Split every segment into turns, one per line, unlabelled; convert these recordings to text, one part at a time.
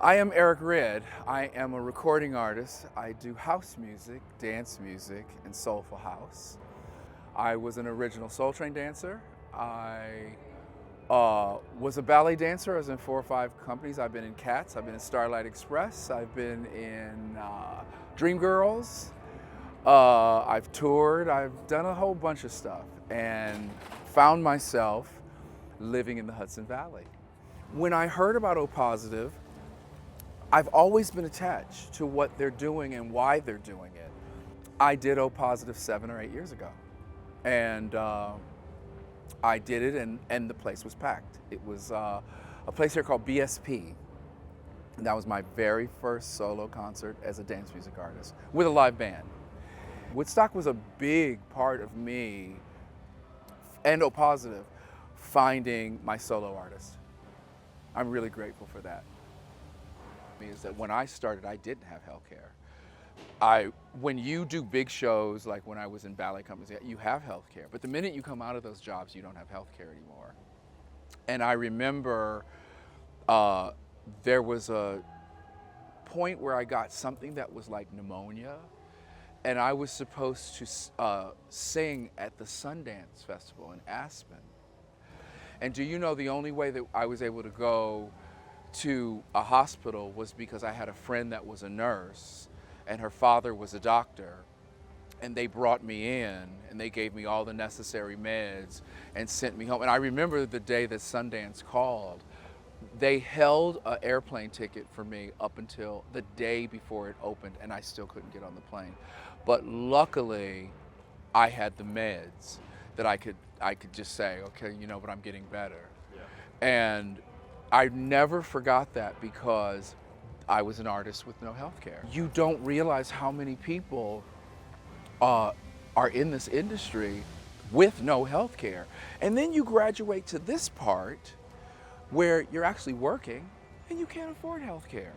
I am Eric Red. I am a recording artist. I do house music, dance music, and soulful house. I was an original Soul Train dancer. I was a ballet dancer. I was in 4 or 5 companies. I've been in Cats. I've been in Starlight Express. I've been in Dreamgirls. I've toured. I've done a whole bunch of stuff and found myself living in the Hudson Valley. When I heard about O Positive, I've always been attached to what they're doing and why they're doing it. I did O Positive 7 or 8 years ago, and I did it, and the place was packed. It was a place here called BSP, and that was my very first solo concert as a dance music artist with a live band. Woodstock was a big part of me and O Positive finding my solo artist. I'm really grateful for that. Is that when I started, I didn't have health care. When you do big shows, like when I was in ballet companies, you have health care. But the minute you come out of those jobs, you don't have health care anymore. And I remember there was a point where I got something that was like pneumonia, and I was supposed to sing at the Sundance Festival in Aspen. And do you know the only way that I was able to go to a hospital was because I had a friend that was a nurse and her father was a doctor, and they brought me in and they gave me all the necessary meds and sent me home. And I remember the day that Sundance called, they held an airplane ticket for me up until the day before it opened, and I still couldn't get on the plane. But luckily I had the meds that I could just say, okay, you know, but I'm getting better. Yeah. And I never forgot that because I was an artist with no health care. You don't realize how many people are in this industry with no health care. And then you graduate to this part where you're actually working and you can't afford health care.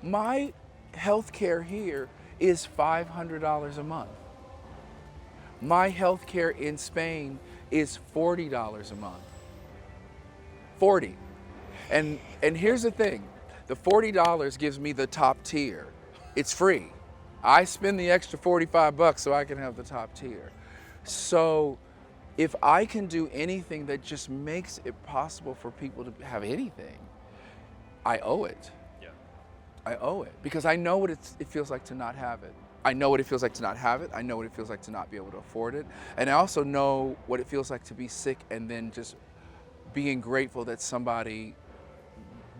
My health care here is $500 a month. My health care in Spain is $40 a month. 40. And here's the thing, the $40 gives me the top tier. It's free. I spend the extra 45 bucks so I can have the top tier. So if I can do anything that just makes it possible for people to have anything, I owe it. Yeah. I owe it because I know what it feels like to not have it. I know what it feels like to not have it. I know what it feels like to not be able to afford it. And I also know what it feels like to be sick and then just being grateful that somebody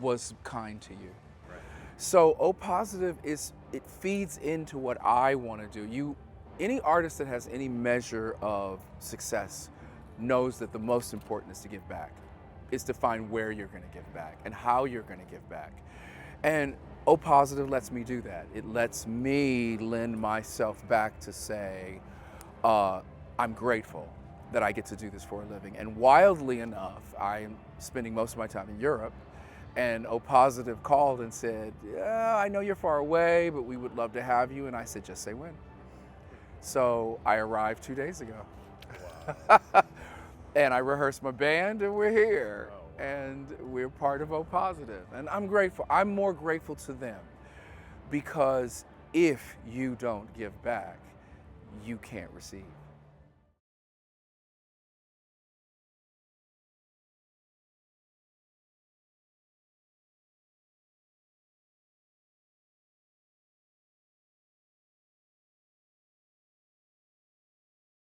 was kind to you. Right. So O Positive it feeds into what I want to do. Any artist that has any measure of success knows that the most important is to give back. Is to find where you're going to give back and how you're going to give back. And O Positive lets me do that. It lets me lend myself back to say, I'm grateful that I get to do this for a living. And wildly enough, I'm spending most of my time in Europe. And O Positive called and said, yeah, I know you're far away, but we would love to have you. And I said, just say when. So I arrived 2 days ago. Wow. And I rehearsed my band and we're here. Oh. And we're part of O Positive. And I'm grateful. I'm more grateful to them because if you don't give back, you can't receive.